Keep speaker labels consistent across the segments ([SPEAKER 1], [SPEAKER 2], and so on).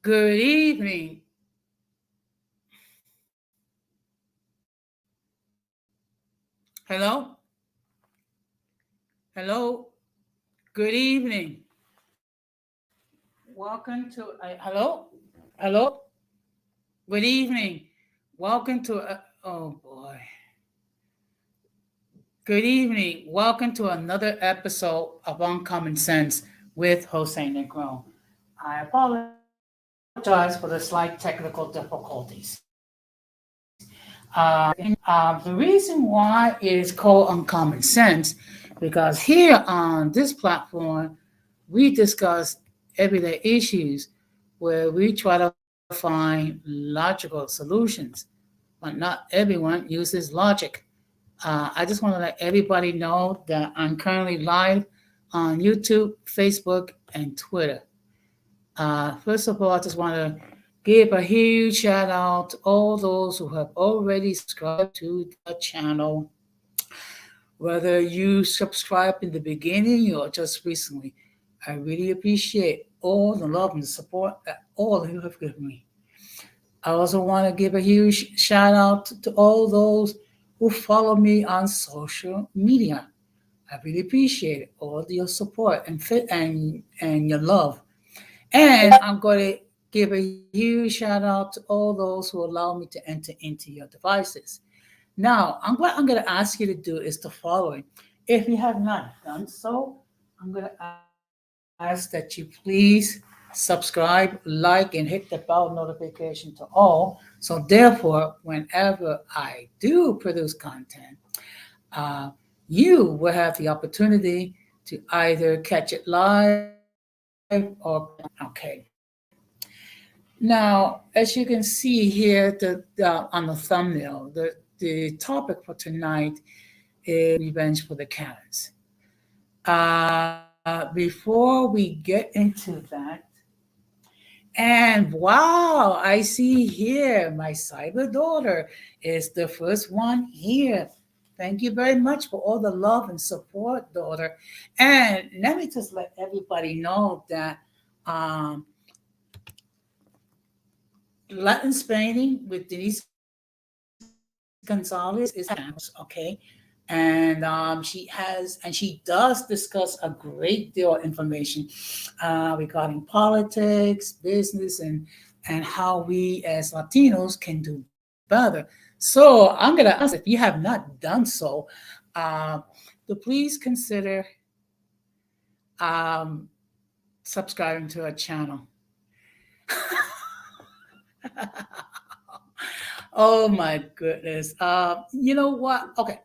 [SPEAKER 1] Good evening. Hello? Hello? Good evening. Welcome to hello? Hello? Good evening. Welcome to oh boy. Good evening. Welcome to another episode of Uncommon Sense with Jose Negron. I apologize for the slight technical difficulties. The reason why it is called Uncommon Sense because here on this platform we discuss everyday issues where we try to find logical solutions, but not everyone uses logic. I just want to let everybody know that I'm currently live on YouTube, Facebook, and Twitter. First of all, I just want to give a huge shout out to all those who have already subscribed to the channel. Whether you subscribed in the beginning or just recently, I really appreciate all the love and support that all of you have given me. I also want to give a huge shout out to all those who follow me on social media. I really appreciate all your support and your love. And I'm going to give a huge shout out to all those who allow me to enter into your devices. Now, what I'm going to ask you to do is the following. If you have not done so, I'm going to ask that you please subscribe, like, and hit the bell notification to all. So, therefore, whenever I do produce content, uh, you will have the opportunity to either catch it live or okay. Now, as you can see here on the thumbnail, the topic for tonight is revenge for the Karens. Before we get into that, and wow, I see here my cyber daughter is the first one here. Thank you very much for all the love and support, daughter. And let me just let everybody know that um, Latin Spaining with Denise Gonzalez is okay, and she does discuss a great deal of information regarding politics, business, and how we as Latinos can do better. So I'm gonna ask if you have not done so, uh, to please consider um, subscribing to our channel. Oh my goodness. You know what? Okay.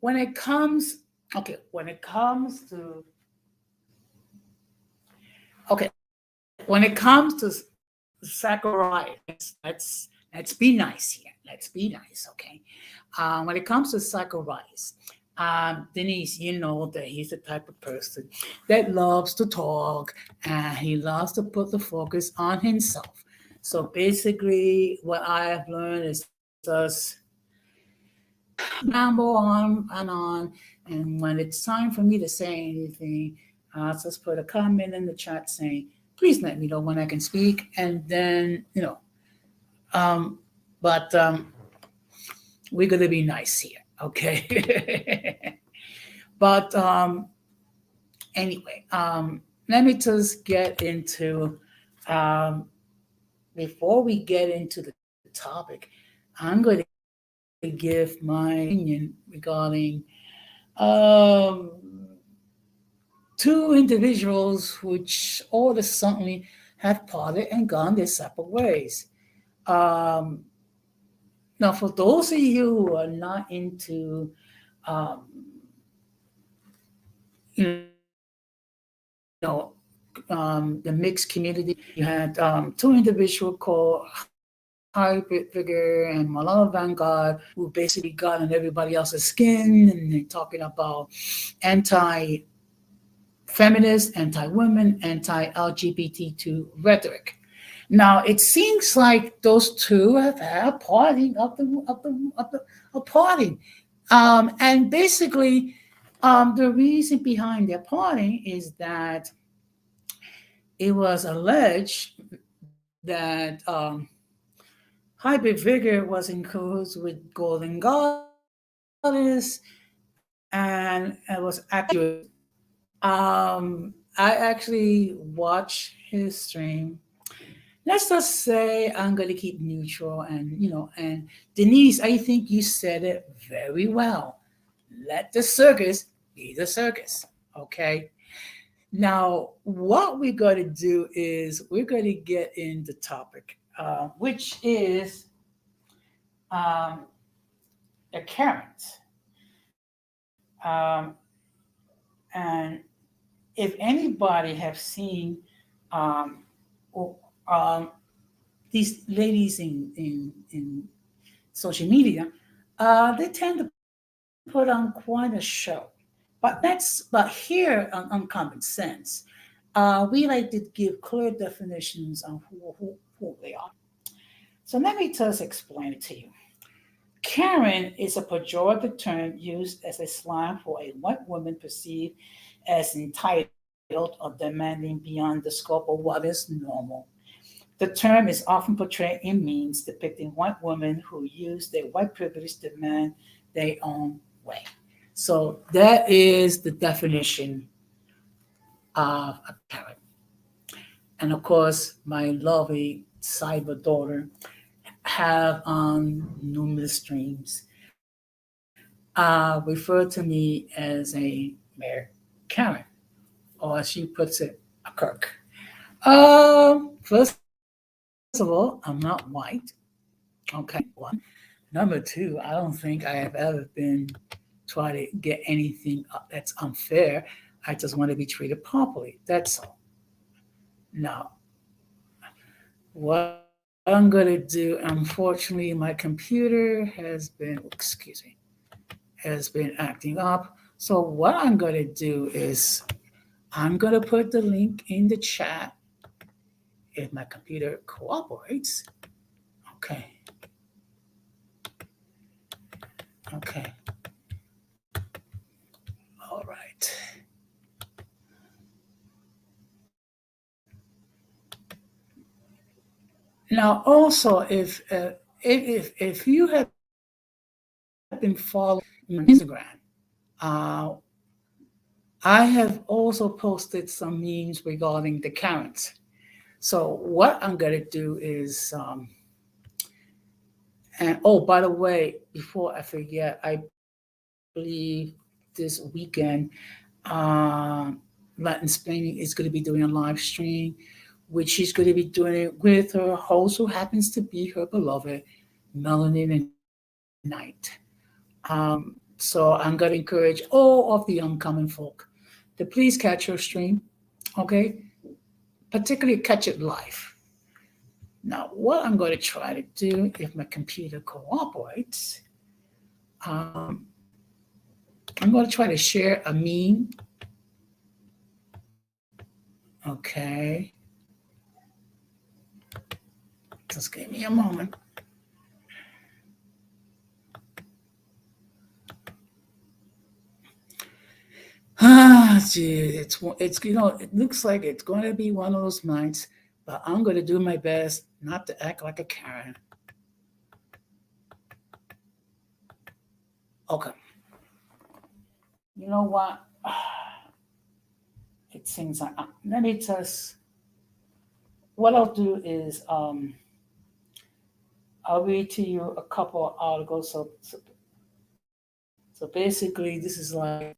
[SPEAKER 1] When it comes, when it comes to, when it comes to Zachariah, let's be nice here. Let's be nice, okay? When it comes to Zacharias, Denise, you know that he's the type of person that loves to talk and he loves to put the focus on himself. So basically, what I have learned is just ramble on. And when it's time for me to say anything, I'll just put a comment in the chat saying, please let me know when I can speak. And then, um, but we're going to be nice here, okay? But anyway, let me just get into, um, before we get into the topic, I'm going to give my opinion regarding um, two individuals which all of a sudden have parted and gone their separate ways. Um, Now, for those of you who are not into, um, the mixed community, you had two individuals called Hybrid Figure and Malala Vanguard, who basically got on everybody else's skin and they're talking about anti feminist, anti women, anti LGBT2 rhetoric. Now it seems like those two have had parting of parting, and basically, the reason behind their parting is that it was alleged that Hybrid Vigor was in cahoots with Golden Goddess, and it was accurate. I actually watched his stream. Let's just say I'm going to keep neutral, and Denise, I think you said it very well. Let the circus be the circus. Okay. Now, what we're going to do is we're going to get in the topic, which is um, the Karens. Um, and if anybody have seen um, o- um, these ladies in social media, they tend to put on quite a show. But here on Common Sense, we like to give clear definitions on who they are. So let me just explain it to you. Karen is a pejorative term used as a slang for a white woman perceived as entitled or demanding beyond the scope of what is normal. The term is often portrayed in memes depicting white women who use their white privilege to demand their own way. So that is the definition of a Karen. And of course, my lovely cyber daughter have on numerous streams refer to me as a Mayor Karen, or as she puts it, a Kirk. First of all, I'm not white. Okay, one. Number two, I don't think I have ever been try to get anything that's unfair. I just want to be treated properly. That's all. Now, what I'm going to do, unfortunately, my computer has been, excuse me, has been acting up. So what I'm going to do is I'm going to put the link in the chat if my computer cooperates. Okay. Okay. All right. Now, also, if you have been following me on Instagram, uh, I have also posted some memes regarding the Karens. So what I'm gonna do is, and oh, by the way, before I forget, I believe this weekend, uh, Latin Splaining is going to be doing a live stream, which she's going to be doing it with her host, who happens to be her beloved Melanin and Night. So I'm going to encourage all of the upcoming folk to please catch her stream, okay? Particularly catch it live. Now, what I'm going to try to do, if my computer cooperates, um, I'm going to try to share a meme, okay? Just give me a moment. Ah, gee, it's it looks like it's going to be one of those nights, but I'm going to do my best not to act like a Karen. Okay, you know what? It seems like let me just. What I'll do is I'll read to you a couple of articles. So basically, this is like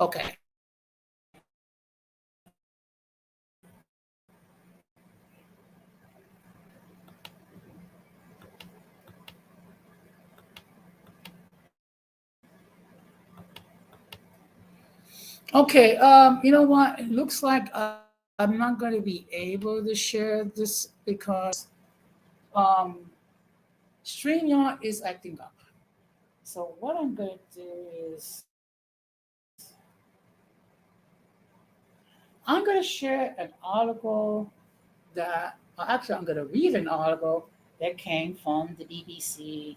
[SPEAKER 1] Okay. Okay, you know what? It looks like I'm not going to be able to share this because um, StreamYard is acting up. So what I'm going to do is I'm going to share an article that, actually, I'm going to read an article that came from the BBC.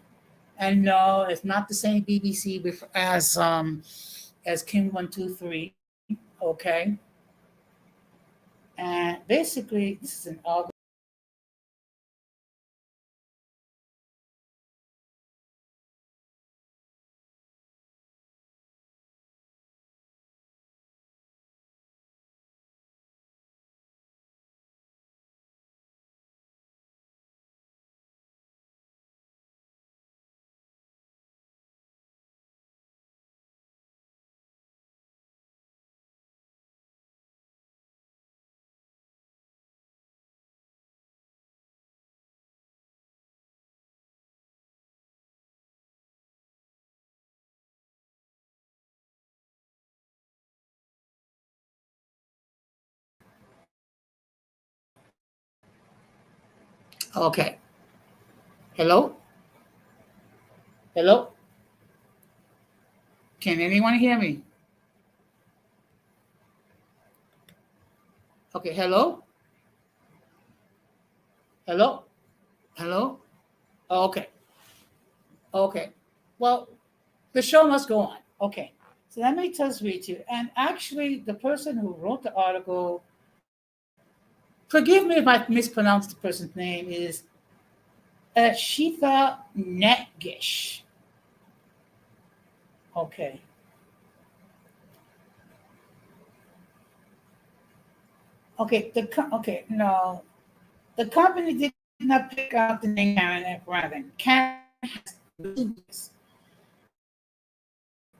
[SPEAKER 1] And no, it's not the same BBC as King 123. Okay, and basically, this is an article. Okay, hello, hello. Can anyone hear me? Okay, hello, hello, hello. Okay, okay. Well, the show must go on. Okay, so let me just read you. And actually, the person who wrote the article, forgive me if I mispronounced the person's name, is Shita Netgish. Okay, okay. Okay, no, the company did not pick out the name Karen F. Rather, Karen has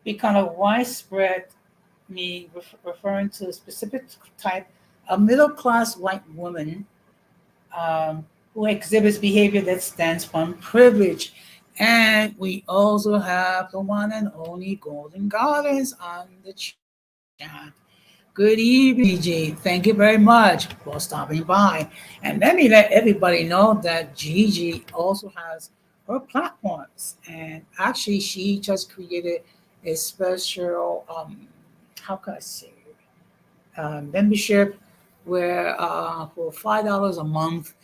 [SPEAKER 1] become a widespread me referring to a specific type of middle class white woman who exhibits behavior that stands from privilege. And we also have the one and only Golden Goddess on the chat. Good evening, Gigi. Thank you very much for stopping by. And let me let everybody know that Gigi also has her platforms. And actually, she just created a special, how can I say, membership where for $5 a month,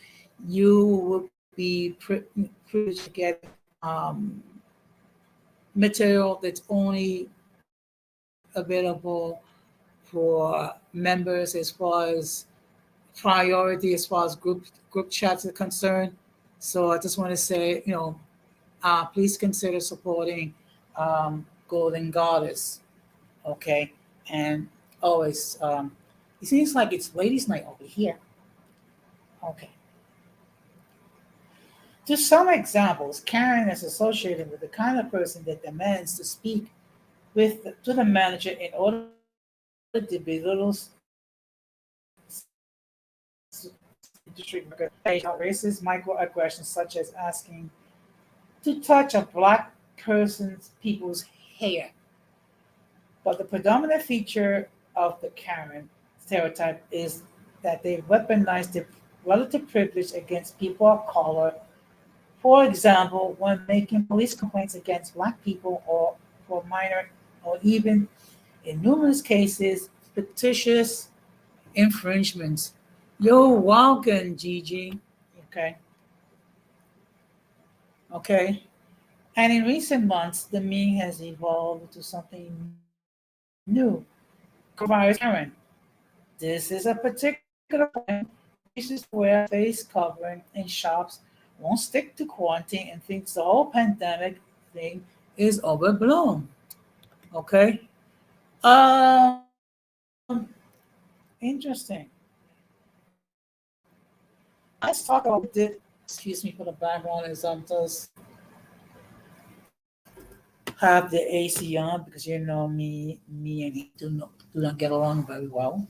[SPEAKER 1] you will be privileged to get um, material that's only available for members as far as priority as far as group chats are concerned. So I just want to say, please consider supporting Golden Goddess. Okay, and always, it seems like it's ladies' night over here. Okay. Just some examples. Karen is associated with the kind of person that demands to speak to the manager in order to belittle industry racist microaggressions such as asking to touch a black person's people's hair. But the predominant feature of the Karen stereotype is that they weaponize their relative privilege against people of color. For example, when making police complaints against black people or for minor or even in numerous cases, fictitious infringements. You're welcome, Gigi. Okay. Okay. And in recent months, the meme has evolved to something new. Coronavirus Karen. This is a particular point. Reasons to wear face covering in shops won't stick to quarantine and thinks the whole pandemic thing is overblown. Okay. Um, Interesting. Let's talk about what did. Excuse me for the background. Is just have the AC on because you know me and he do not get along very well.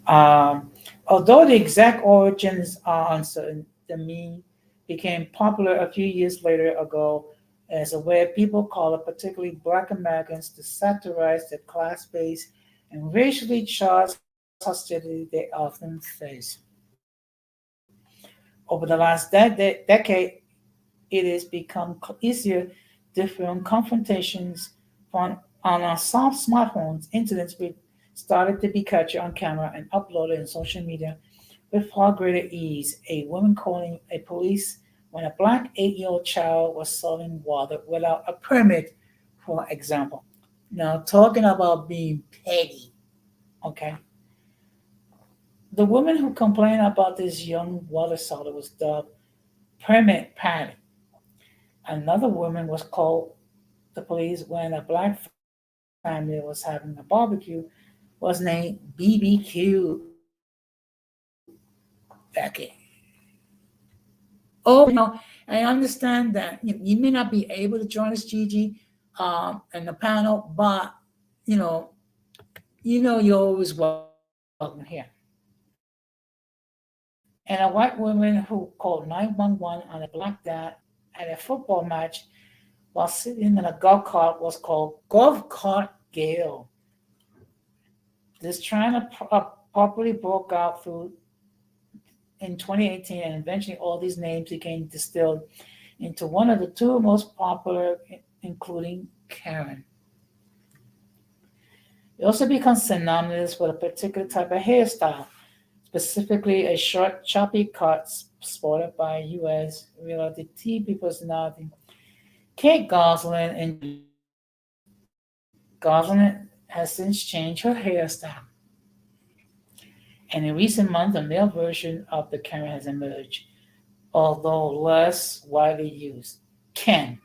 [SPEAKER 1] Um, Although the exact origins are uncertain, the meme became popular a few years later ago as a way people call it, particularly Black Americans, to satirize the class-based and racially charged hostility they often face. Over the last decade, it has become easier to film confrontations on our soft smartphones. Incidents we started to be captured on camera and uploaded in social media with far greater ease. A woman calling a police when a black 8-year-old child was selling water without a permit, for example. Now, talking about being petty, okay? The woman who complained about this young water seller was dubbed Permit Patty. Another woman was called the police when a black family was having a barbecue was named BBQ Becky. Oh, I understand that you may not be able to join us, Gigi, in the panel, but you know, you're always welcome here. And a white woman who called 911 on a black dad at a football match while sitting in a golf cart was called Golf Cart Gale. This China properly broke out through in 2018, and eventually all these names became distilled into one of the two most popular, including Karen. It also becomes synonymous with a particular type of hairstyle, specifically a short, choppy cut sported by U.S. reality TV personality Kate Gosselin and Gosselin has since changed her hairstyle, and in recent months, a male version of the Karen has emerged, although less widely used. Ken.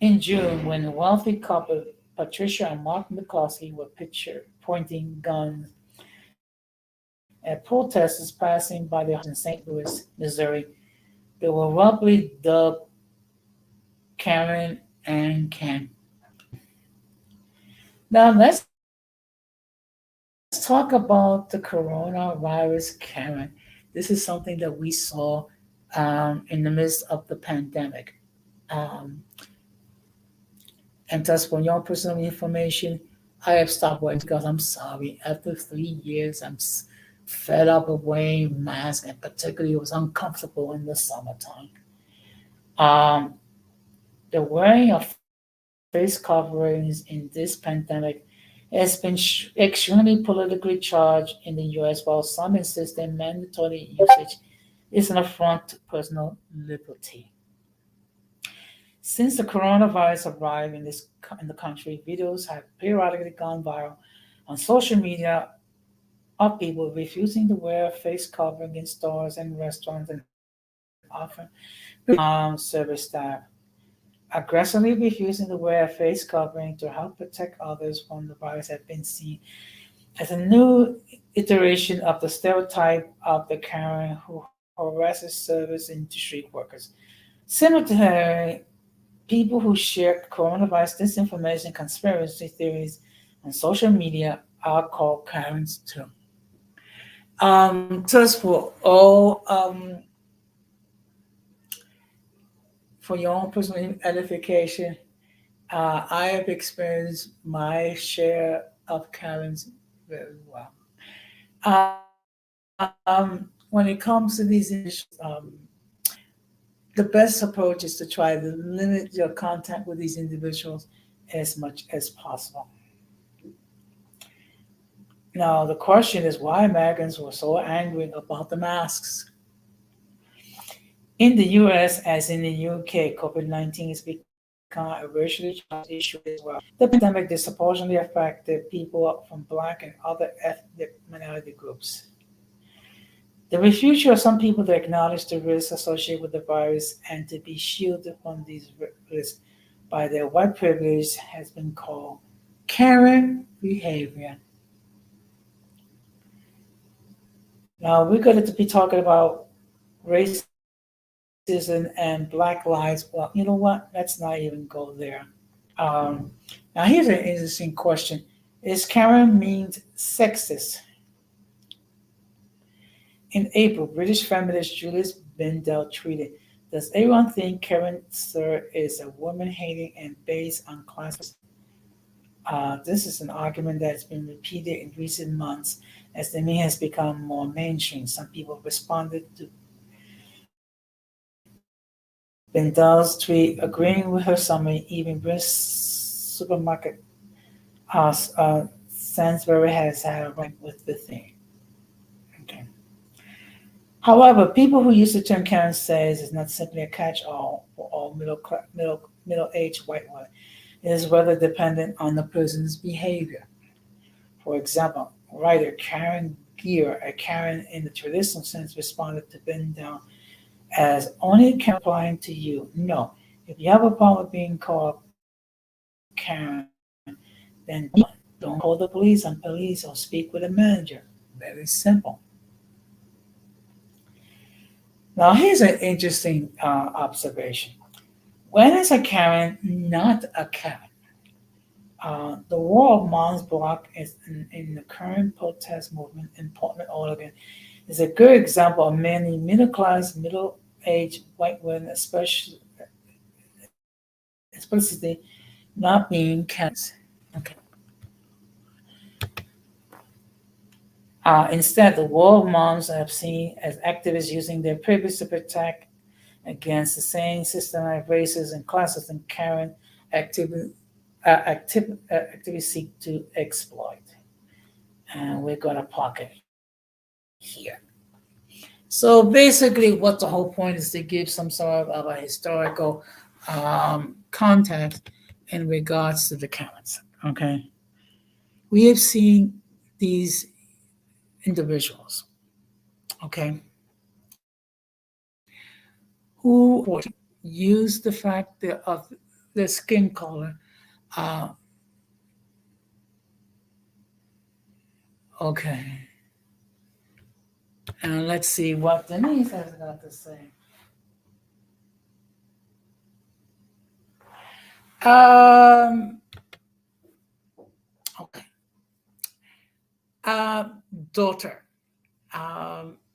[SPEAKER 1] In June, when the wealthy couple Patricia and Mark McCloskey were pictured pointing guns at protesters passing by their homes in St. Louis, Missouri, they were roughly dubbed Karen and Ken. Now let's talk about the coronavirus, Karen. This is something that we saw in the midst of the pandemic. Um, and just for your personal information, I have stopped wearing because I'm sorry. After 3 years, I'm fed up of wearing masks, and particularly it was uncomfortable in the summertime. Um, the wearing of face coverings in this pandemic has been extremely politically charged in the US, while some insist that mandatory usage is an affront to personal liberty. Since the coronavirus arrived in the country, videos have periodically gone viral on social media of people refusing to wear a face covering in stores and restaurants and often service staff aggressively refusing to wear a face covering to help protect others from the virus have been seen as a new iteration of the stereotype of the Karen who harasses service industry workers. Similarly, people who share coronavirus disinformation conspiracy theories on social media are called Karens too. Just for your own personal edification, I have experienced my share of Karens very well. When it comes to these individuals, the best approach is to try to limit your contact with these individuals as much as possible. Now, the question is why Americans were so angry about the masks. In the US, as in the UK, COVID 19 has become a racially charged issue as well. The pandemic disproportionately affected people from Black and other ethnic minority groups. The refusal of some people to acknowledge the risks associated with the virus and to be shielded from these risks by their white privilege has been called Karen behavior. Now, we're going to be talking about racism and Black lives. Well, you know what? Let's not even go there. Um, Now, here's an interesting question: is Karen means sexist? In April, British feminist Julius Bindel tweeted, "Does everyone think Karen Sir is a woman-hating and based on class?" This is an argument that's been repeated in recent months as the meme has become more mainstream. Some people responded to Bendel's tweet agreeing with her summary. Even British supermarket Sainsbury has had a run with the thing. Okay. However, people who use the term Karen says is not simply a catch-all for all middle-aged white women. It is rather dependent on the person's behavior. For example, writer Karen Gear, a Karen in the traditional sense, responded to Ben Down as only Karen applying to you. No, if you have a problem with being called Karen, then don't call the police or speak with a manager. Very simple. Now, here's an interesting observation. When is a Karen not a Karen? The War of Moms block is in the current protest movement in Portland, Oregon, is a good example of many middle class, middle aged white women, especially not being Karens. Okay. Instead, the War of Moms have seen as activists using their privilege to protect against the same systematic racism and classism Karen activities seek to exploit. And we're going to park it here. So basically, what the whole point is to give some sort of a historical context in regards to the Karens. Okay, we have seen these individuals. Okay, who use the fact of their skin color. Uh, okay, and let's see what Denise has got to say. Um, okay. Uh, Daughter.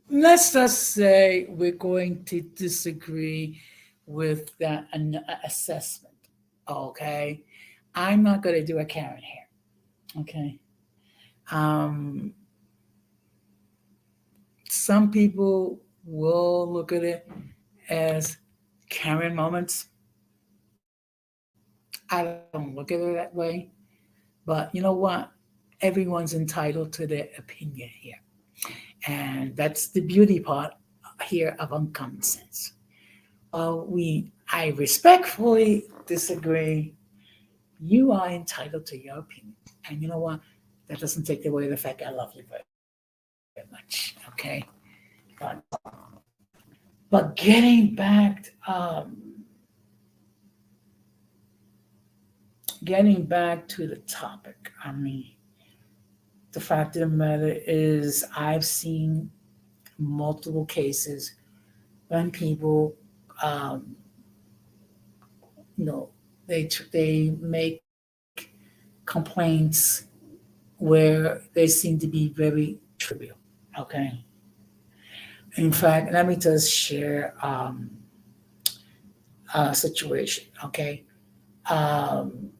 [SPEAKER 1] Let's just say we're going to disagree with that assessment. Okay. I'm not going to do a Karen here. Okay. Um, some people will look at it as Karen moments. I don't look at it that way. But you know what? Everyone's entitled to their opinion here. And that's the beauty part here of uncommon sense. I respectfully disagree. You are entitled to your opinion. And you know what? That doesn't take away the fact I love you very much. Okay. But, but getting back to the topic, I mean, the fact of the matter is I've seen multiple cases when people, um, you know, they make complaints where they seem to be very trivial. Okay. In fact, let me just share a situation. Okay. Um,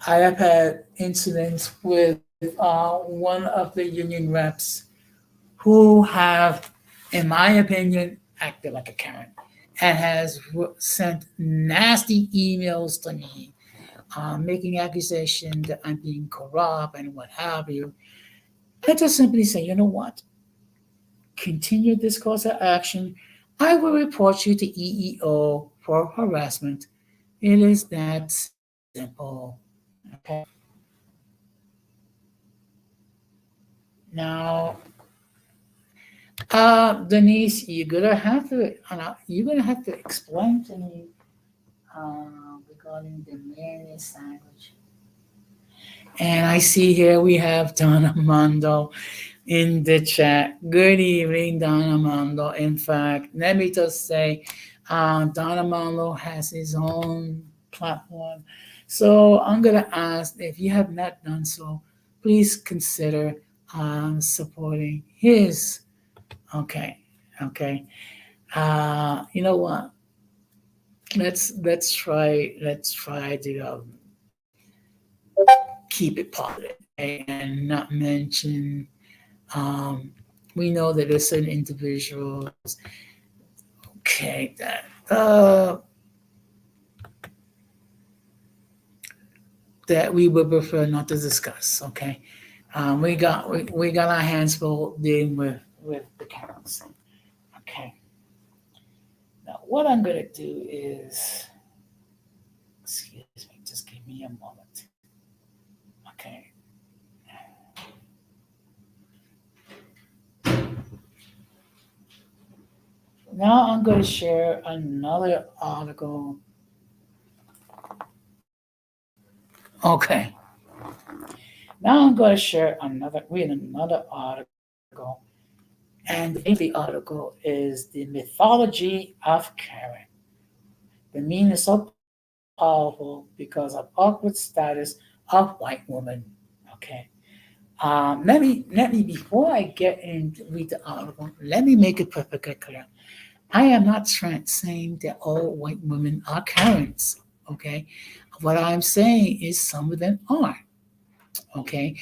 [SPEAKER 1] I have had incidents with one of the union reps who have, in my opinion, acted like a Karen and has sent nasty emails to me, making accusations that I'm being corrupt and what have you. I just simply say, you know what? Continue this course of action. I will report you to EEO for harassment. It is that simple. Okay. Now, Denise, you're gonna have to explain to me regarding the mayonnaise sandwich. And I see here we have Don Armando in the chat. Good evening, Don Armando. In fact, let me just say, Don Armando has his own platform. So I'm gonna ask if you have not done so, please consider supporting his. Okay, okay. You know what? Let's try to keep it positive, okay, and not mention. Um, we know that there's certain individuals, okay, that we would prefer not to discuss. Okay, we got our hands full dealing with the council. Okay, now what I'm gonna do is, excuse me, just give me a moment. Okay, now I'm going to share another article. Okay, now I'm going to read another article, and the name of the article is "The Mythology of Karen." The meme is so powerful because of awkward status of white woman. Okay. Let me before I get into read the article, let me make it perfectly clear. I am not saying that all white women are Karens. Okay. What I'm saying is some of them are. Okay.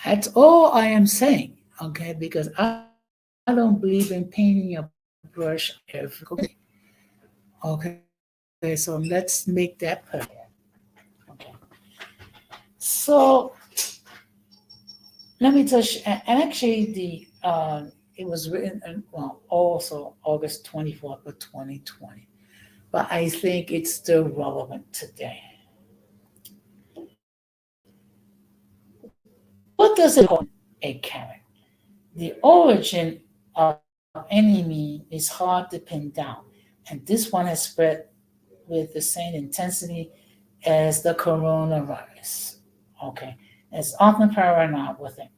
[SPEAKER 1] That's all I am saying. Okay. Because I don't believe in painting a brush every okay. So let's make that perfect. Okay. So let me touch, and actually, it was written in, well, also August 24th of 2020, but I think it's still relevant today. What does it call a Karen? The origin of any meme is hard to pin down, and this one has spread with the same intensity as the coronavirus. Okay, it's often parallel with it.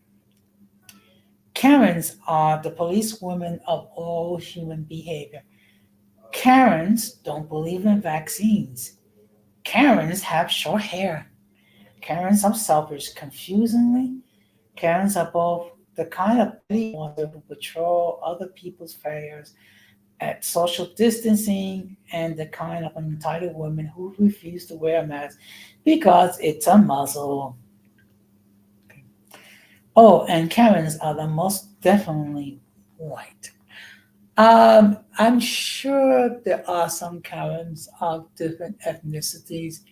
[SPEAKER 1] Karens are the policewomen of all human behavior. Karens don't believe in vaccines. Karens have short hair. Karens are selfish. Confusingly, Karens are both the kind of petty wanter who patrol other people's failures at social distancing and the kind of entitled women who refuse to wear a mask because it's a muzzle. Oh, and Karens are the most definitely white. I'm sure there are some Karens of different ethnicities,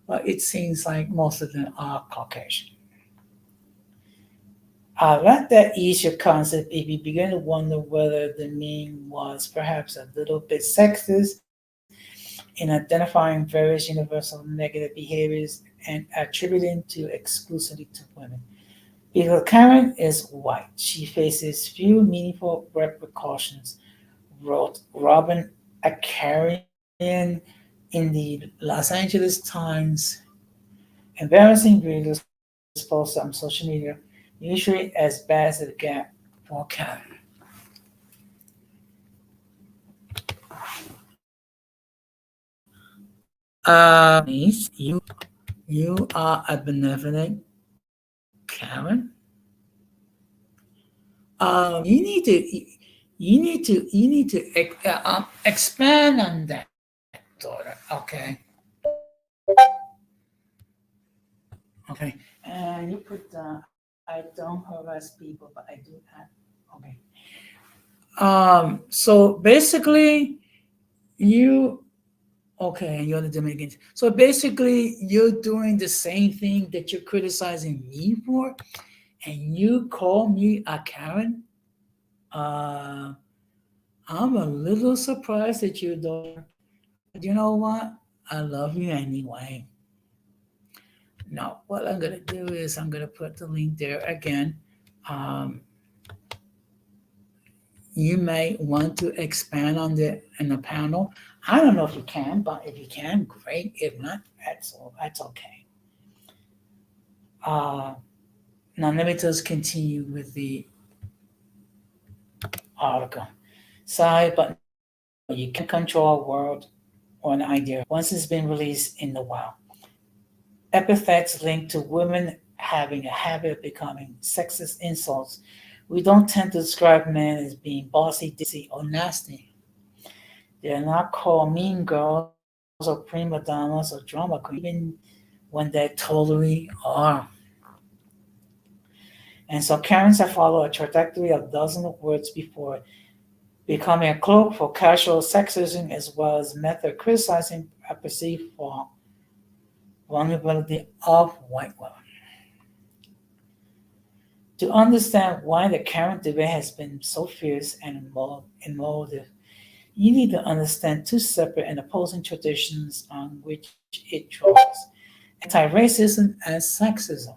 [SPEAKER 1] but it seems like most of them are Caucasian. Let that ease your concept if you begin to wonder whether the meme was perhaps a little bit sexist in identifying various universal negative behaviors and attributing to exclusively to women. Because Karen is white, she faces few meaningful repercussions, wrote Robin Akarian in the Los Angeles Times. Embarrassing readers post on social media, usually as bad as it get for Karen. Niece, you are a benevolent Karen. You need to expand on that, daughter. Okay, okay. And you put I don't harass people, but I do have. Okay. So basically, you okay, and you're the Dominicans. So basically, you're doing the same thing that you're criticizing me for, and you call me a Karen. Uh, I'm a little surprised at you, daughter. But you know what? I love you anyway. Now, what I'm gonna do is I'm gonna put the link there again. Um, you may want to expand on the in the panel. I don't know if you can, but if you can, great. If not, that's okay. Uh, Now let me just continue with the article. Sorry, but no, you can't control a world or an idea once it's been released in the wild. epithets linked to women having a habit of becoming sexist insults. We don't tend to describe men as being bossy, ditzy, or nasty. They're not called mean girls or prima donnas or drama queens, even when they totally are. And so Karens have followed a trajectory of dozens of words before becoming a cloak for casual sexism as well as method criticizing a perceived vulnerability of white women. To understand why the current debate has been so fierce and emotive, you need to understand two separate and opposing traditions on which it draws: anti-racism and sexism.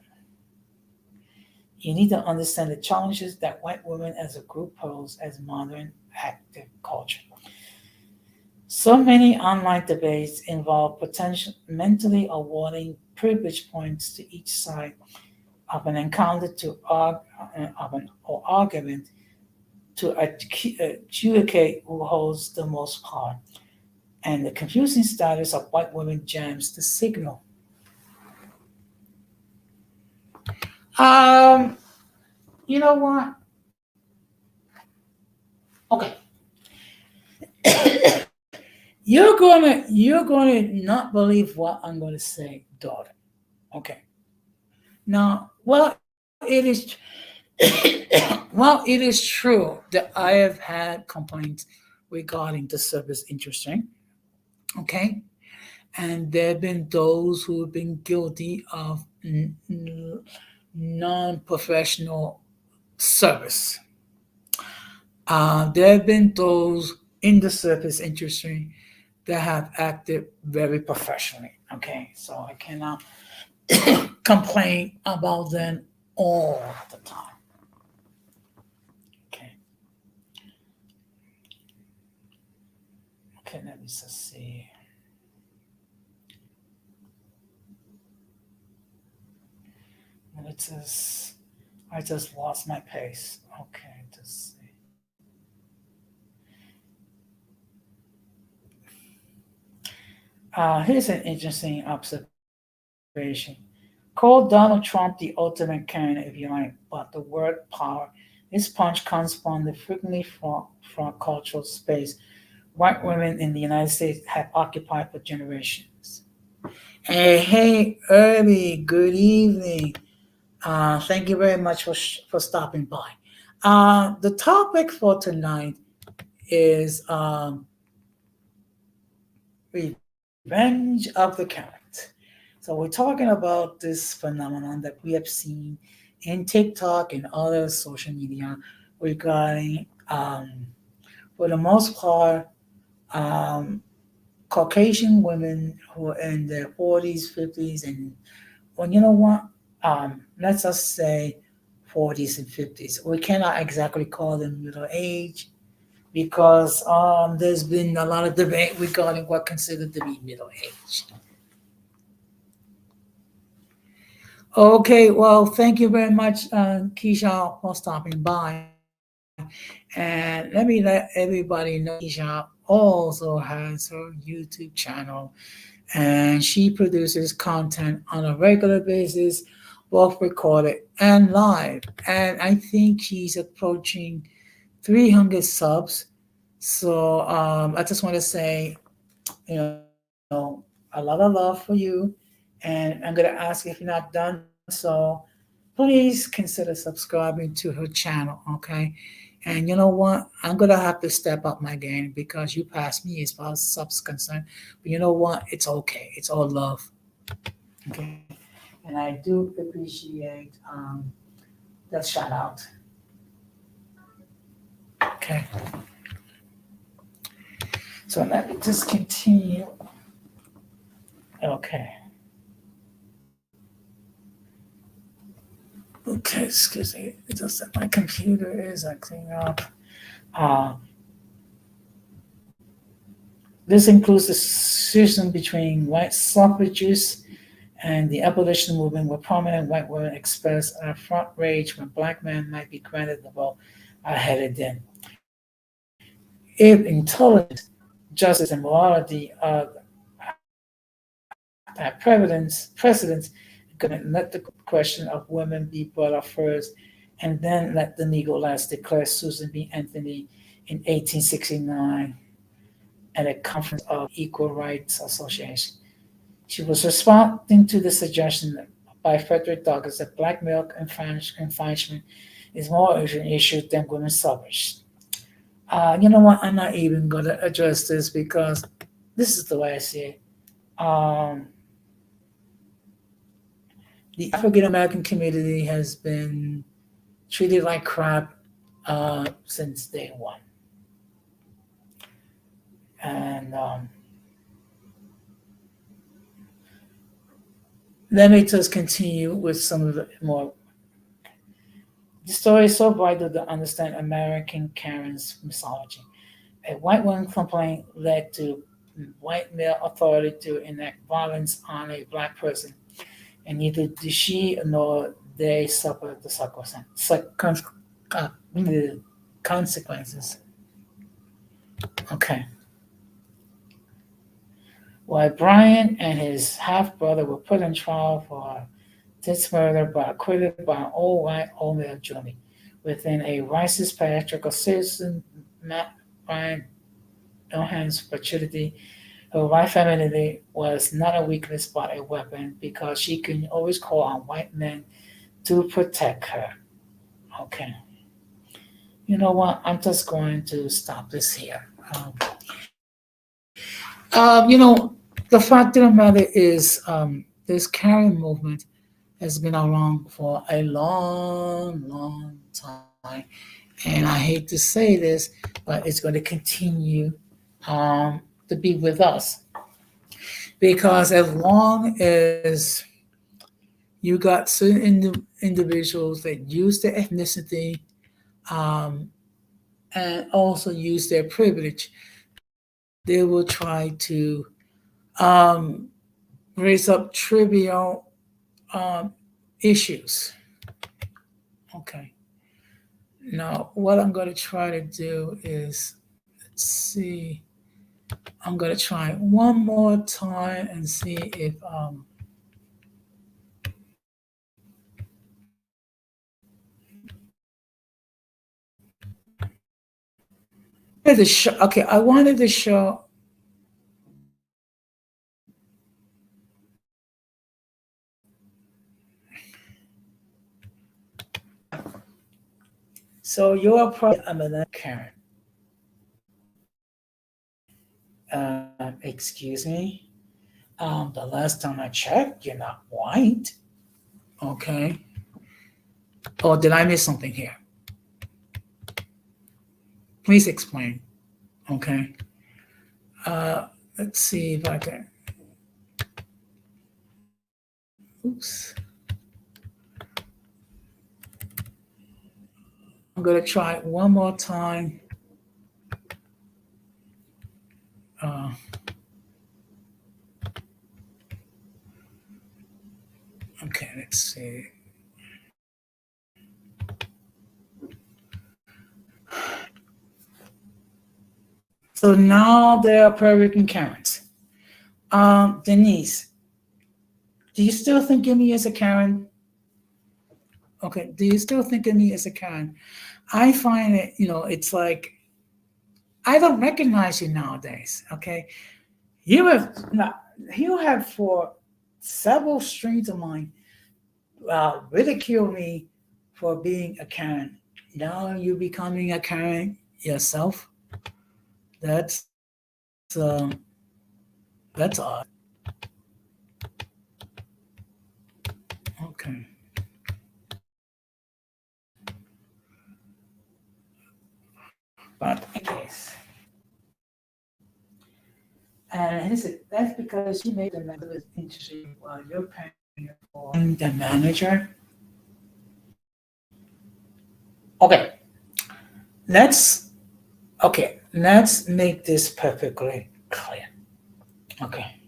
[SPEAKER 1] You need to understand the challenges that white women as a group pose as modern active culture. So many online debates involve potential mentally awarding privilege points to each side of an encounter of an or argument to adjudicate who holds the most power. And the confusing status of white women jams the signal. Um, you know what? Okay. you're gonna not believe what I'm gonna say, daughter. Okay. Now, well, it is true that I have had complaints regarding the service interesting. Okay. And there have been those who have been guilty of non-professional service. There have been those in the service industry that have acted very professionally. Okay, so I cannot complain about them all the time. Okay, okay, let me just see. I just lost my pace. Okay, just see. Here's an interesting observation. Call Donald Trump the ultimate Karen if you like, but the word power, this punch comes from the frequently from cultural space white women in the United States have occupied for generations. Hey, Irby, good evening. Thank you very much for stopping by. The topic for tonight is revenge of the current. So we're talking about this phenomenon that we have seen in TikTok and other social media regarding, for the most part, um, Caucasian women who are in their 40s, 50s, and well, you know what? Let's just say 40s and 50s. We cannot exactly call them middle age because there's been a lot of debate regarding what considered to be middle age. Okay, well, thank you very much, Keisha, for stopping by. And let me let everybody know Keisha also has her YouTube channel and she produces content on a regular basis, both recorded and live. And I think she's approaching 300 subs. So I just want to say, a lot of love for you. And I'm going to ask if you're not done so, please consider subscribing to her channel, okay? And you know what? I'm gonna have to step up my game because you passed me as far as subs concerned. But you know what? It's okay. It's all love, okay? And I do appreciate that shout out. Okay. So let me just continue. Okay. Okay, excuse me. It just that my computer is acting up. Uh, this includes the schism between white suffragists and the abolition movement, where prominent white women express a front rage when black men might be granted the vote ahead of them. If intelligence, justice, and morality are precedence, going to let the question of women be brought up first, and then let the Negro Lads declare Susan B. Anthony in 1869 at a conference of Equal Rights Association. She was responding to the suggestion by Frederick Douglass that black male confinement is more urgent issue than women's suffrage. You know what? I'm not even going to address this because this is the way I see it. The African American community has been treated like crap since day one. And let me just continue with some of the more. The story is so vital to understand American Karen's mythology. A white woman complaint led to white male authority to enact violence on a black person, and neither did she nor they suffered the consequences. Okay. While Brian and his half brother were put on trial for this murder but acquitted by an old white old male jury. Within a racist patriarchal citizen, Matt Brian Donovan's fertility, her white femininity was not a weakness but a weapon because she could always call on white men to protect her. Okay. You know what? I'm just going to stop this here. You know, the fact of the matter is, this Karen movement has been around for a long, long time. And I hate to say this, but it's going to continue to be with us. Because as long as you got certain individuals that use their ethnicity um, and also use their privilege, they will try to um, raise up trivial issues. Okay. Now, what I'm going to try to do is, let's see, I'm going to try one more time and see if the show. Okay, I wanted to show. So you're probably a Karen. Excuse me. The last time I checked, you're not white. Okay. Or did I miss something here? Please explain. Okay. Let's see if I can. Oops. I'm going to try it one more time. Okay, let's see. So now there are Puerto Rican Karens. Denise, do you still think of me as a Karen? Okay, do you still think of me as a Karen? I find it, it's like I don't recognize you nowadays. Okay, you have for several streams of mine ridiculed me for being a Karen. Now you're becoming a Karen yourself. That's uh, that's odd. Okay. But anyways, and that's because you made the method interesting while you're paying for the manager. Okay, let's let's make this perfectly clear. Okay,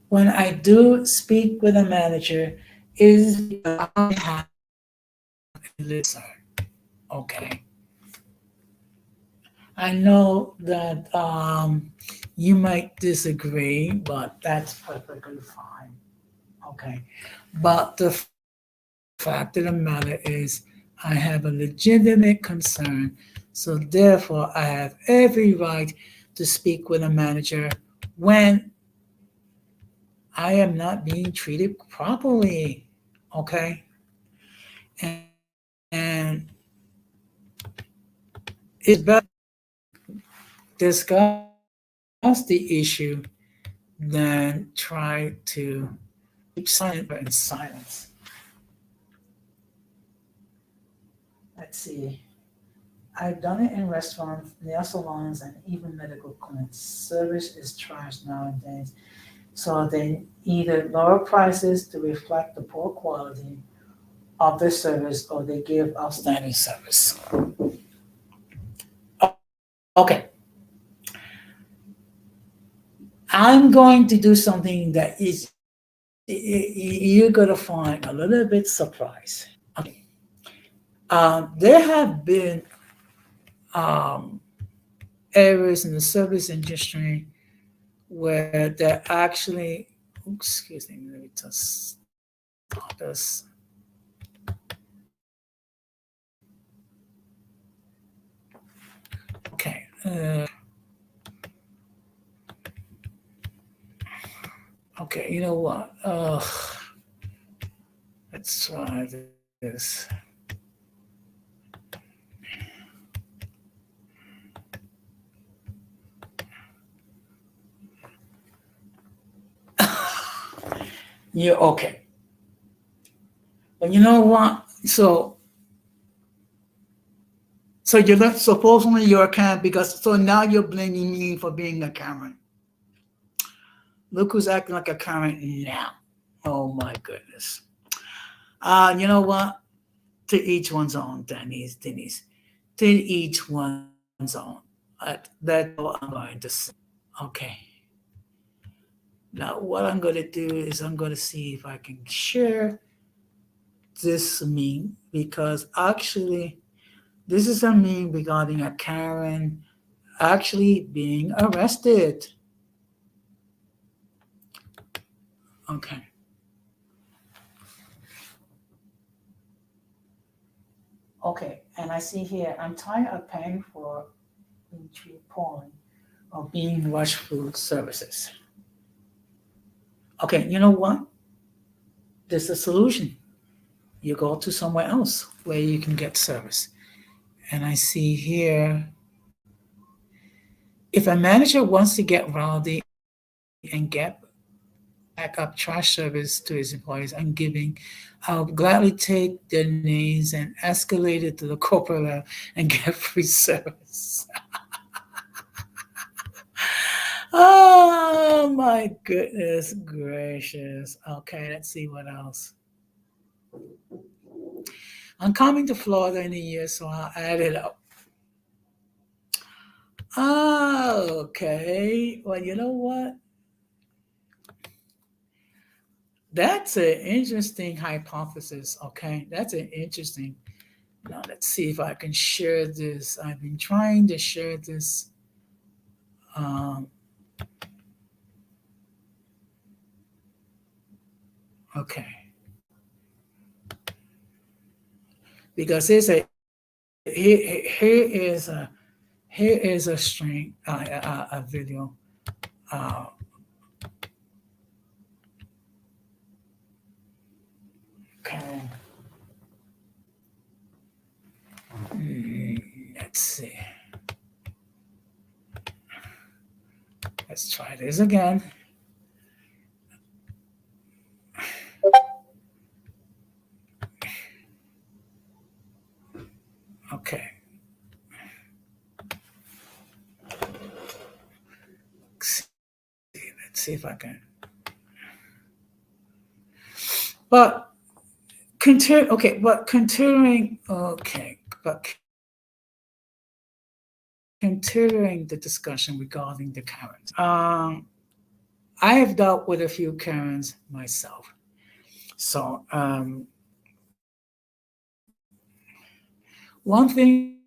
[SPEAKER 1] when I do speak with a manager, is because I have a listener. Okay, I know that you might disagree, but that's perfectly fine. Okay. But the fact of the matter is, I have a legitimate concern. So therefore, I have every right to speak with a manager when I am not being treated properly. Okay. And it's better discuss the issue than try to keep silent or in silence. Let's see. I've done it in restaurants, nail salons, and even medical clinics. Service is trash nowadays. So they either lower prices to reflect the poor quality of the service or they give outstanding service. Okay, I'm going to do something that is you're going to find a little bit surprised. Okay. There have been um, areas in the service industry where they're actually, excuse me, let me just stop this. Okay. Okay, you know what? Let's try this. Yeah, okay. But you know what? So you're not supposedly you're a Karen because so now you're blaming me for being a Karen. Look who's acting like a Karen now. Oh my goodness. You know what? To each one's own, Denise. To each one's own. That's all I'm going to say. Okay. Now what I'm going to do is I'm going to see if I can share this meme because actually this is a meme regarding a Karen actually being arrested. Okay. Okay, and I see here, I'm tired of paying for entry point of being rushed food services. Okay, you know what? There's a solution. You go to somewhere else where you can get service. And I see here, if a manager wants to get rowdy and get back up trash service to his employees, I'll gladly take their names and escalate it to the corporate level and get free service. Oh my goodness gracious. Okay, let's see what else. I'm coming to Florida in a year, so I'll add it up. Okay. Well, you know what? That's an interesting hypothesis. Okay. That's an interesting. Now, let's see if I can share this. I've been trying to share this. Um, okay. Because here is a string, a video. Uh, okay. Let's see. Let's try this again. Okay. Let's see if I can. But continue. Okay, but continuing. Okay, but continuing the discussion regarding the Karens. I have dealt with a few Karens myself. So one thing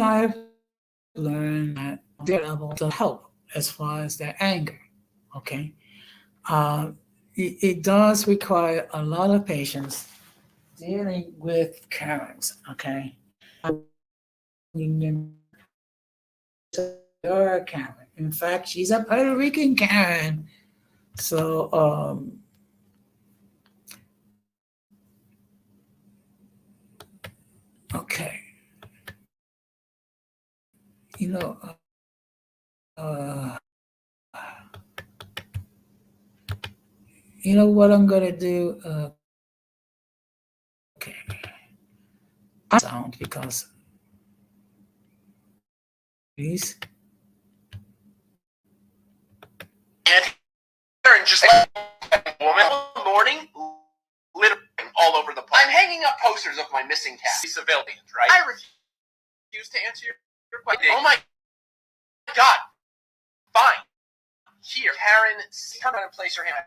[SPEAKER 1] I have learned learn that their level of help as far as their anger. Okay. Uh, it does require a lot of patience dealing with Karens. Okay. You you're a Karen. In fact, she's a Puerto Rican Karen. So, okay. You know, you know what I'm gonna do? Okay, sound because please.
[SPEAKER 2] And Karen just like woman all morning, littering all over the place. I'm hanging up posters of my missing cat. Civilians, right? I refuse to answer your question. Oh my God! Fine. Here, Karen, come out and place your hand.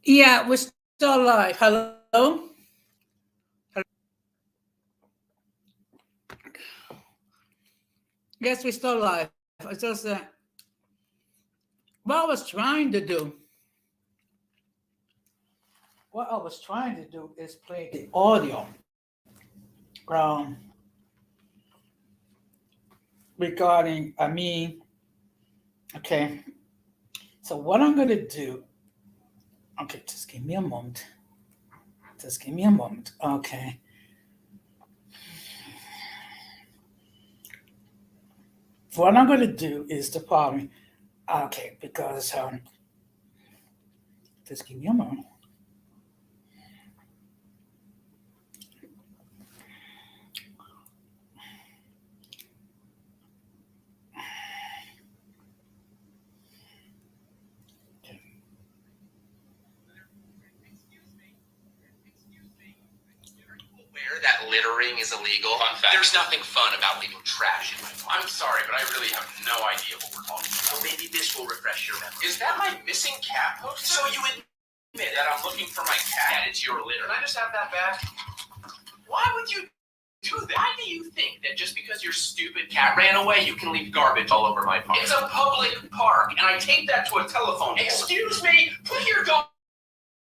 [SPEAKER 1] Yeah, we're still live. Hello? Yes, we're still live. It's just what I was trying to do. What I was trying to do is play the audio um, regarding, okay. So what I'm gonna do, okay, just give me a moment. Just give me a moment. Okay. What I'm gonna do is the following. Okay, because just give me a moment.
[SPEAKER 2] littering is illegal. Fun fact. There's nothing fun about leaving trash in my car. I'm sorry, but I really have no idea what we're talking about. Well, maybe this will refresh your memory. Is that my missing cat poster? So you admit that I'm looking for my cat and it's your litter. Can I just have that back? Why would you do that? Why do you think that just because your stupid cat ran away, you can leave garbage all over my park? It's a public park, and I taped that to a telephone pole. Excuse me, put your dog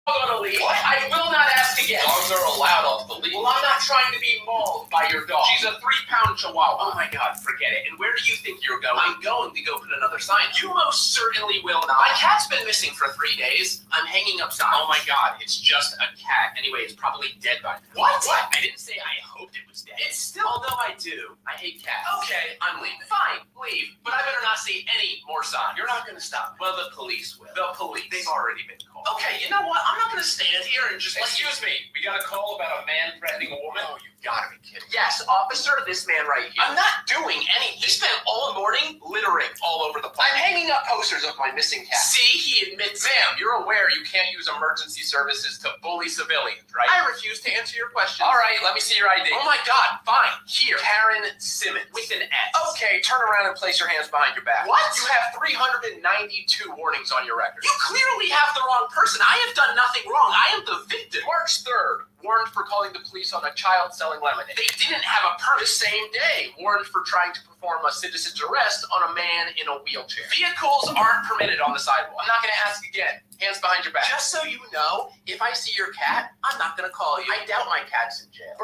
[SPEAKER 2] on a leash. What? I will not ask again. Dogs are allowed off the leash. Well, I'm not trying to be mauled by your dog. She's a 3-pound chihuahua. Oh my God, forget it. And where do you think you're going? I'm going to go put another sign. You most certainly will not. My cat's been missing for 3 days. I'm hanging up signs. Oh my God, it's just a cat. Anyway, it's probably dead by now. What? I didn't say I hoped it was dead. It's still, although I do. I hate cats. Okay, I'm leaving. Fine, leave. But I better not see any more signs. You're not going to stop. Well, the police will. The police. They've already been called. Okay, you know what? I'm not going to stand here and just... Excuse me. We got a call about a man threatening a woman? Oh, you gotta be kidding. Yes, officer, this man right here. I'm not doing anything. He spent all morning littering all over the place. I'm hanging up posters of my missing cat. See, he admits... Ma'am, you're aware you can't use emergency services to bully civilians, right? I refuse to answer your question. All right, let me see your ID. Oh my God, fine. Here, Karen Simmons. With an S. Okay, turn around and place your hands behind your back. What? You have 392 warnings on your record. You clearly have the wrong person. I have done nothing wrong. I am the victim. March 3rd. Warned for calling the police on a child selling lemonade. They didn't have a permit. The same day. Warned for trying to perform a citizen's arrest on a man in a wheelchair. Vehicles aren't permitted on the sidewalk. I'm not going to ask again. Hands behind your back. Just so you know, if I see your cat, I'm not going to call you. I doubt my cat's in jail.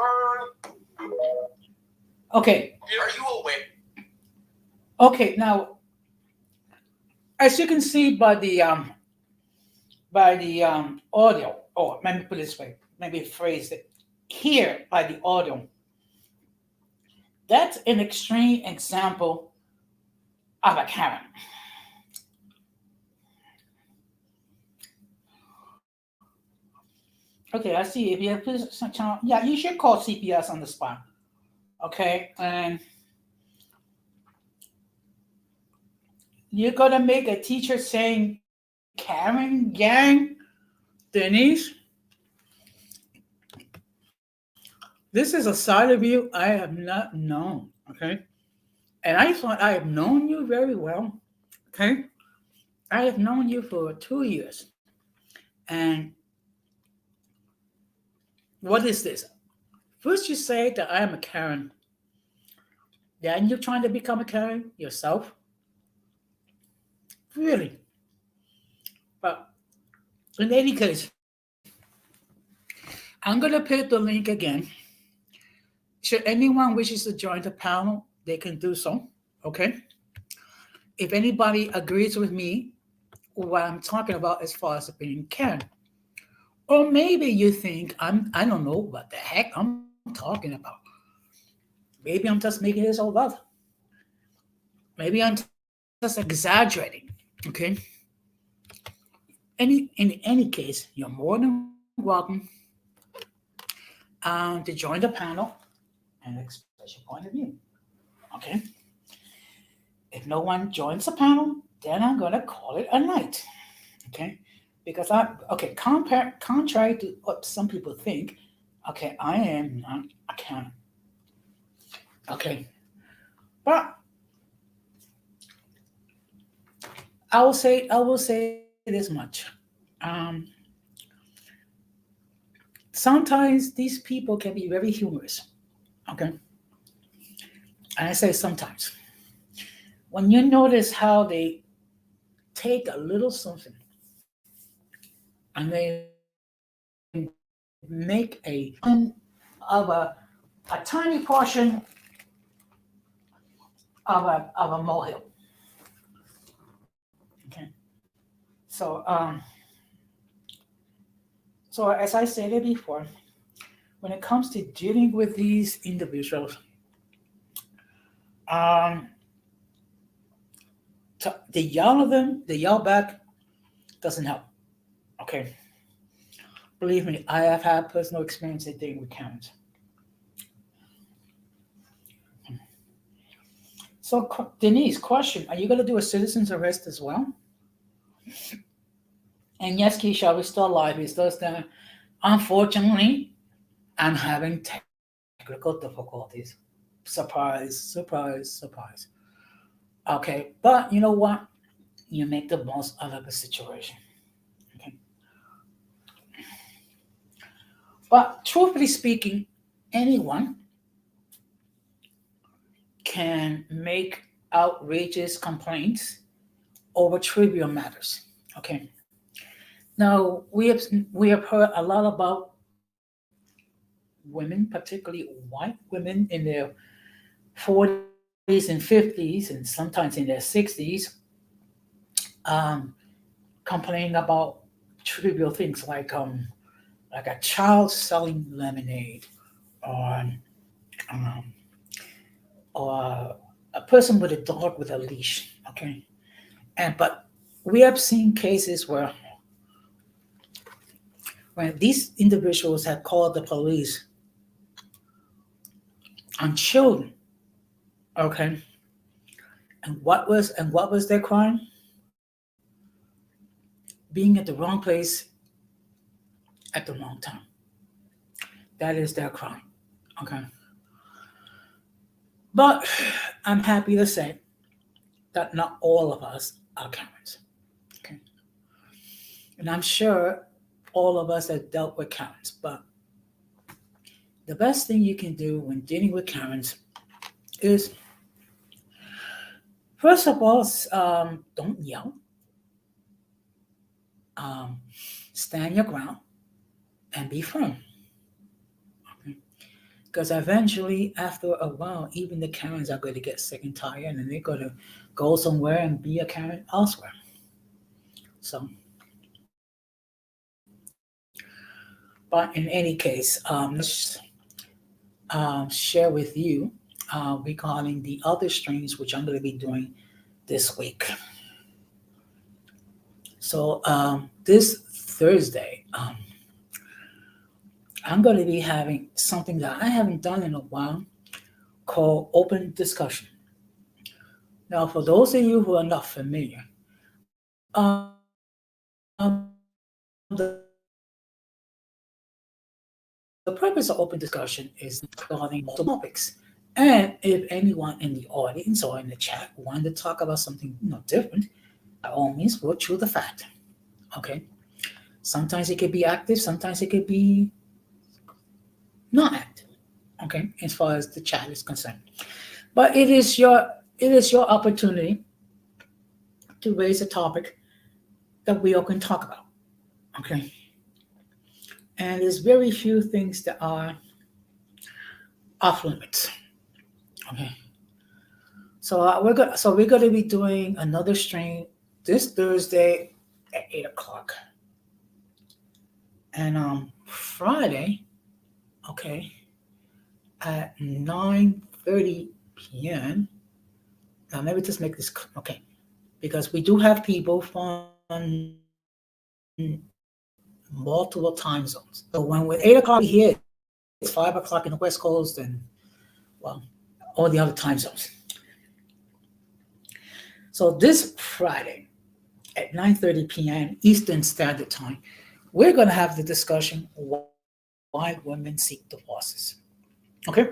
[SPEAKER 1] Okay.
[SPEAKER 2] Are you aware?
[SPEAKER 1] Okay, now, as you can see by the audio, or let me put it this way, maybe phrase it here by the audio. That's an extreme example of a Karen. Okay, I see. If you have police channel, yeah, you should call CPS on the spot. Okay, and you're gonna make a teacher saying Karen gang, Denise. This is a side of you I have not known. Okay, and I thought I have known you very well. Okay, I have known you for 2 years, and what is this? First, you say that I am a Karen. Then you're trying to become a Karen yourself. Really? But in any case, I'm going to put the link again. Should anyone wishes to join the panel, they can do so. Okay? If anybody agrees with me, what I'm talking about as far as being Karen. Or maybe you think I don't know what the heck I'm talking about. Maybe I'm just making this all up. Maybe I'm just exaggerating. Okay. In any case, you're more than welcome to join the panel and express your point of view. Okay. If no one joins the panel, then I'm gonna call it a night. Okay. Because contrary to what some people think, okay, I am not a Karen. Okay. But I will say this much. Sometimes these people can be very humorous. Okay. And I say sometimes. When you notice how they take a little something and they make a tiny portion of a molehill. Okay. So as I stated before, when it comes to dealing with these individuals, the yell of them, the yell back doesn't help. Okay. Believe me, I have had personal experience in dealing with Karens. So, Denise, question: are you going to do a citizen's arrest as well? And yes, Keisha, we're still alive. We're still standing. Unfortunately, I'm having technical difficulties. Surprise, surprise, surprise. Okay, but you know what? You make the most out of the situation. Okay. But truthfully speaking, anyone can make outrageous complaints over trivial matters. Okay. Now we have heard a lot about women, particularly white women in their 40s and 50s, and sometimes in their 60s, um, complaining about trivial things like a child selling lemonade, or um, or a person with a dog with a leash. Okay, and but we have seen cases where when these individuals have called the police on children. Okay, and what was their crime? Being at the wrong place at the wrong time. That is their crime. Okay, but I'm happy to say that not all of us are Karens. Okay, and I'm sure all of us have dealt with Karens, but the best thing you can do when dealing with Karens is, first of all, don't yell. Um, Stand your ground and be firm. Because eventually, after a while, even the Karens are going to get sick and tired, and they're going to go somewhere and be a Karen elsewhere. So, but in any case, let's share with you regarding the other streams which I'm going to be doing this week. So, this Thursday, I'm going to be having something that I haven't done in a while called open discussion. Now, for those of you who are not familiar, the purpose of open discussion is regarding multiple topics. And if anyone in the audience or in the chat wanted to talk about something different, by all means, we'll choose the fact. Okay. Sometimes it could be active, sometimes it could be not active. Okay, as far as the chat is concerned. But it is your opportunity to raise a topic that we all can talk about. Okay. And there's very few things that are off limits. Okay. So we're gonna be doing another stream this Thursday at 8 o'clock. And Friday, okay, at 9:30 p.m. Now maybe just make this okay, because we do have people from multiple time zones. So when we're 8 o'clock here, it's 5 o'clock in the West Coast, and well, all the other time zones. So this Friday at 9:30 p.m. Eastern Standard Time, we're going to have the discussion why women seek divorces. Okay.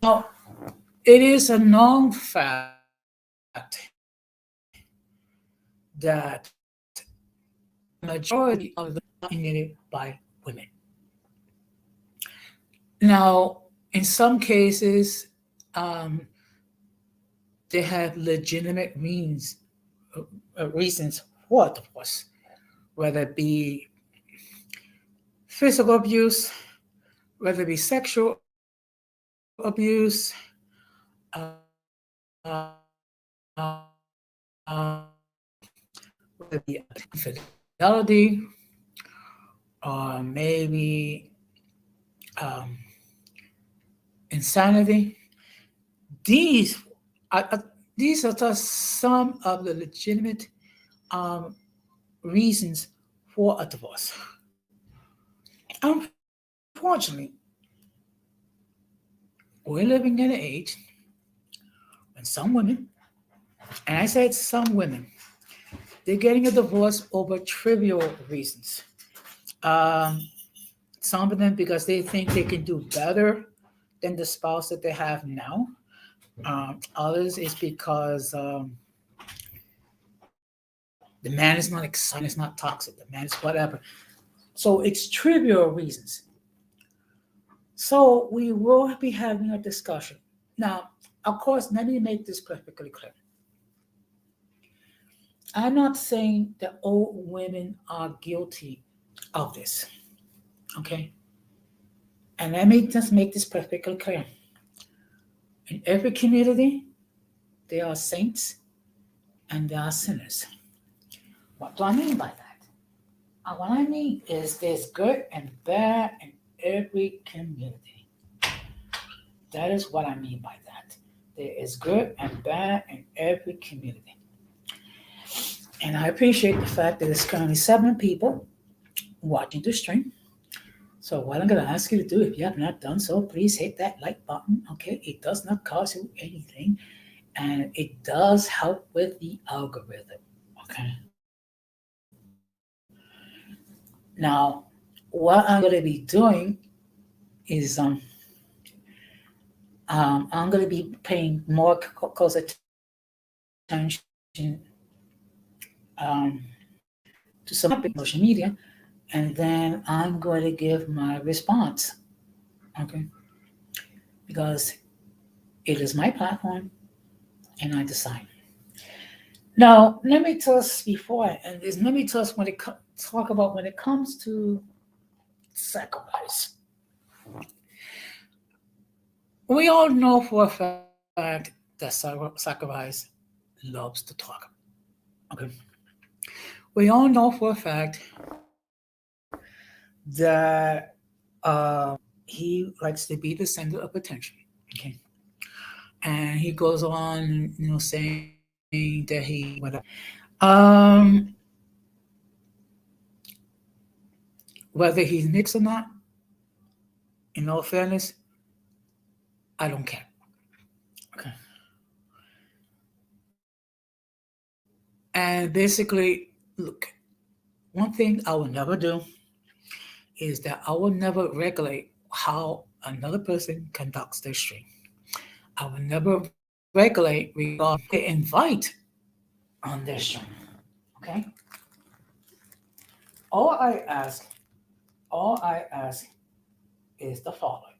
[SPEAKER 1] Now, it is a known fact that majority of the dominated by women. Now, in some cases, they have legitimate reasons for divorce, whether it be physical abuse, whether it be sexual abuse, uh, uh, whether it be infidelity, or maybe um, insanity. These these are just some of the legitimate um, reasons for a divorce. Unfortunately, we're living in an age when some women, and I said some women, they're getting a divorce over trivial reasons. Um, some of them because they think they can do better than the spouse that they have now. Others is because the man is not excited, it's not toxic, the man is whatever. So it's trivial reasons. So we will be having a discussion. Now, of course, let me make this perfectly clear. I'm not saying that all women are guilty of this. Okay? And let me just make this perfectly clear. In every community, there are saints and there are sinners. What do I mean by that? What I mean is there's good and bad in every community. That is what I mean by that. There is good and bad in every community. And I appreciate the fact that there's currently 7 people watching the stream. So what I'm going to ask you to do, if you have not done so, please hit that like button. Okay, it does not cost you anything, and it does help with the algorithm. Okay. Now, what I'm going to be doing is I'm going to be paying more close attention to some social media, and then I'm going to give my response. Okay, because it is my platform, and I decide. Now, let me tell us before I end this. Let me tell us talk about when it comes to sacrifice. We all know for a fact that sacrifice loves to talk. Okay. We all know for a fact that he likes to be the center of attention. Okay. And he goes on, saying that he whatever. Whether he's mixed or not, in all fairness, I don't care. Okay. And basically, look, one thing I will never do is that I will never regulate how another person conducts their stream. I will never regulate regarding the invite on their stream. Okay? All I ask is the following.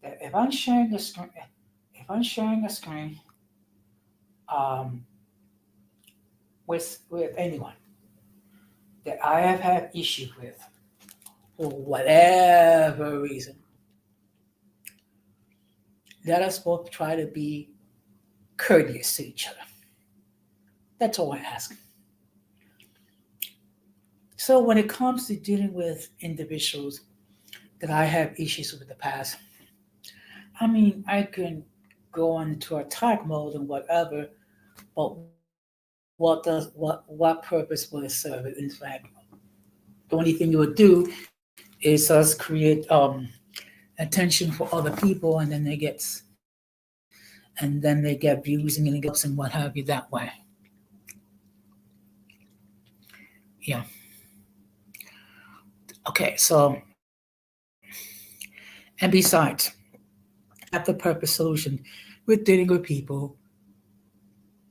[SPEAKER 1] That if I'm sharing a screen with anyone that I have had issues with for whatever reason, let us both try to be courteous to each other. That's all I ask. So when it comes to dealing with individuals that I have issues with in the past, I mean, I can go into attack mode and whatever, but what purpose will it serve? In fact, the only thing it would do is us create attention for other people, and then they get views and ups and what have you that way. Yeah. Okay, so and besides, at the purpose solution, we're dealing with people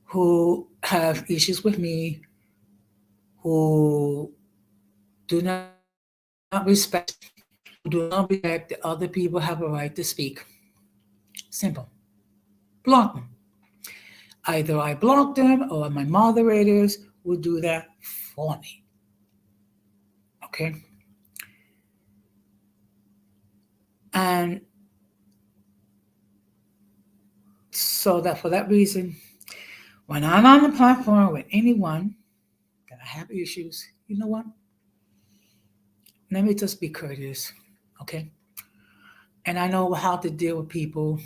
[SPEAKER 1] who have issues with me, who do not respect that other people have a right to speak. Simple. Block them. Either I block them or my moderators will do that for me. Okay? And so that for that reason, when I'm on the platform with anyone that I have issues, you know what? Let me just be courteous, okay? And I know how to deal with people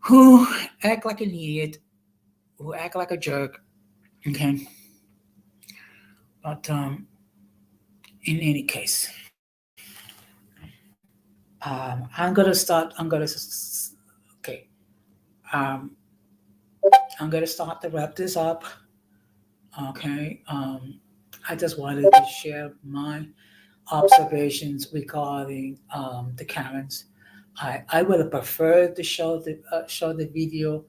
[SPEAKER 1] who act like an idiot, who act like a jerk, okay? But in any case, I'm gonna start to wrap this up. Okay. I just wanted to share my observations regarding the Karens. I would have preferred to show the video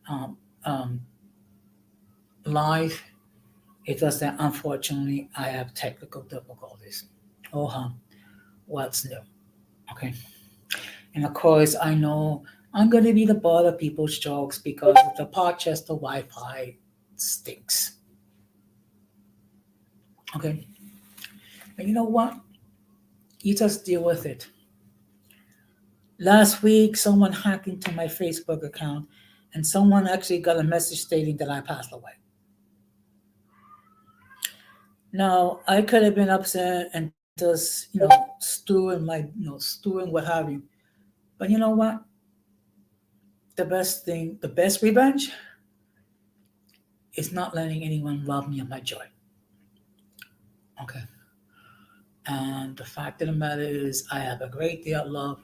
[SPEAKER 1] um, um, live. It was that unfortunately I have technical difficulties. Oh, what's new? Okay. And of course, I know I'm going to be the butt of people's jokes because the Parchester Wi Fi stinks. Okay. And you know what? You just deal with it. Last week, someone hacked into my Facebook account and someone actually got a message stating that I passed away. Now, I could have been upset and just, stewing what have you. But you know what? The best revenge is not letting anyone rob me of my joy. Okay. And the fact of the matter is, I have a great deal of love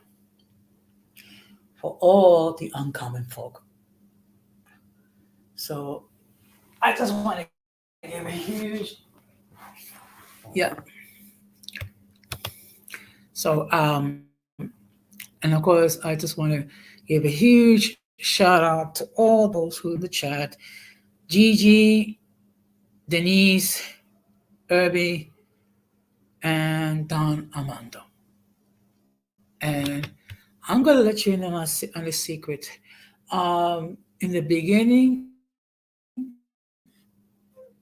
[SPEAKER 1] for all the uncommon folk. So I just want to give a huge, yeah. So, and of course, I just want to give a huge shout out to all those who in the chat: Gigi, Denise, Irby, and Don Armando. And I'm gonna let you in on a secret. In the beginning,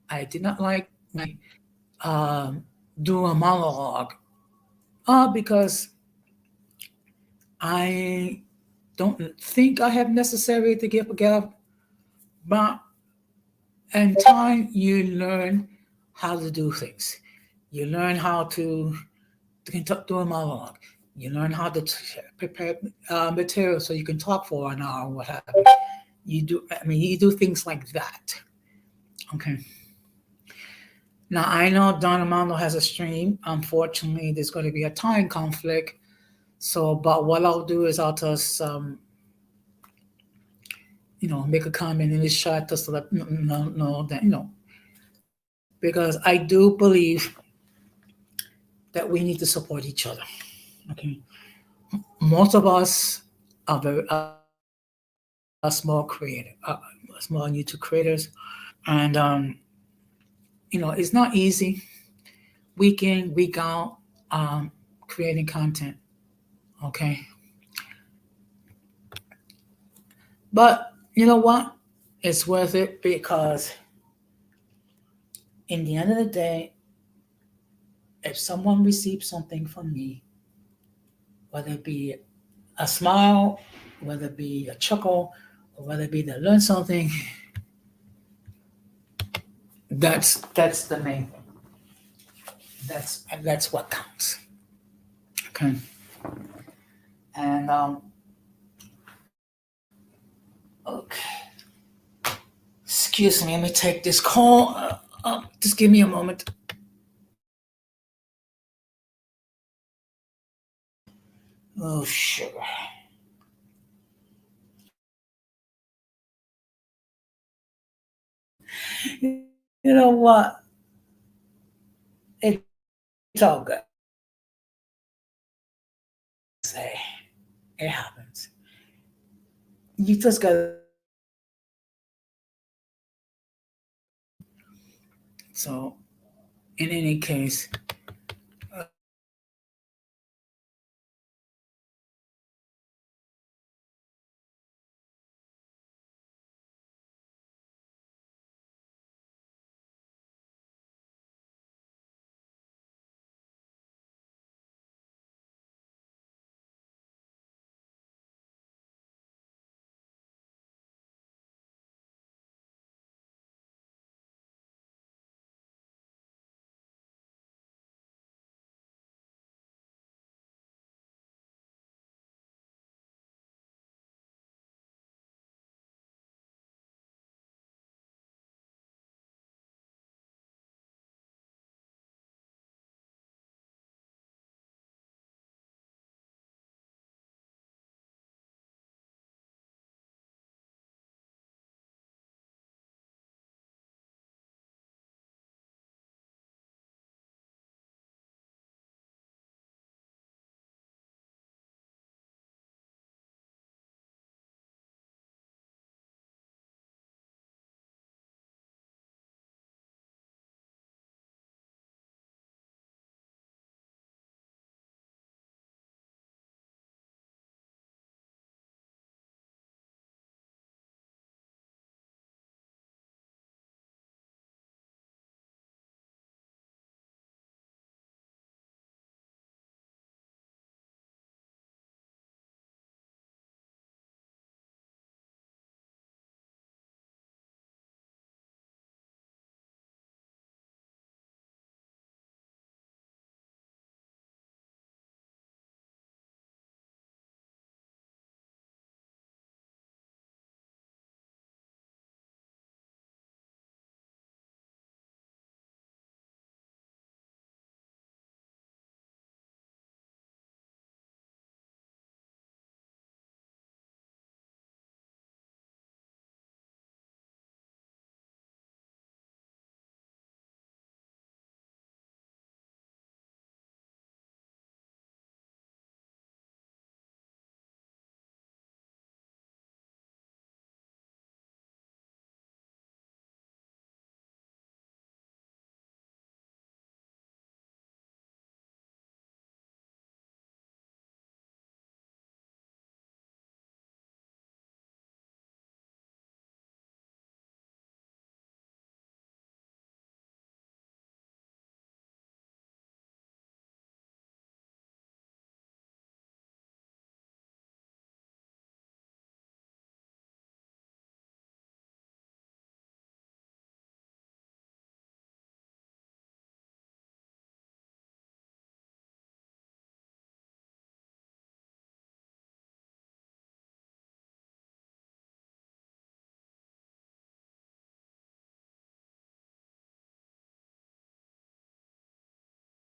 [SPEAKER 1] I did not like do a monologue, because I don't think I have necessary to give a gap, but in time you learn how to do things. You learn how to do a monologue. You learn how to prepare material so you can talk for an hour, what have you. You do things like that. Okay. Now I know Don Armando has a stream. Unfortunately, there's going to be a time conflict. So, but what I'll do is I'll just make a comment in this chat just to let know that because I do believe that we need to support each other. Okay, most of us are small creative, small YouTube creators, and it's not easy week in week out creating content. Okay, but you know what? It's worth it because in the end of the day, if someone receives something from me, whether it be a smile, whether it be a chuckle, or whether it be to learn something, that's the main thing. That's what counts. Okay. And okay. Excuse me, let me take this call. Just give me a moment. Oh sugar. You know what? It's all good. Say it happens. You just gotta. So, in any case,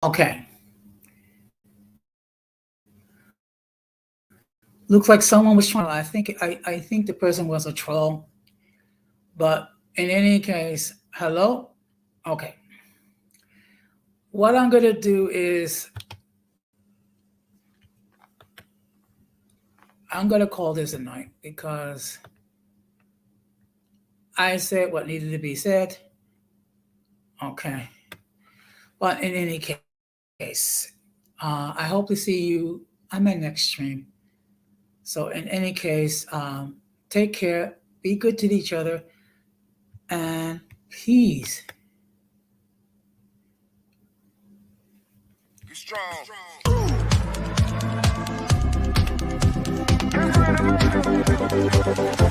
[SPEAKER 1] Okay. Looks like someone was trying. I think the person was a troll. But in any case, hello? Okay. What I'm going to do is I'm going to call this a night because I said what needed to be said. Okay. But in any case, I hope to see you on my next stream. So in any case, take care, be good to each other, and peace.
[SPEAKER 3] Be strong. Be strong.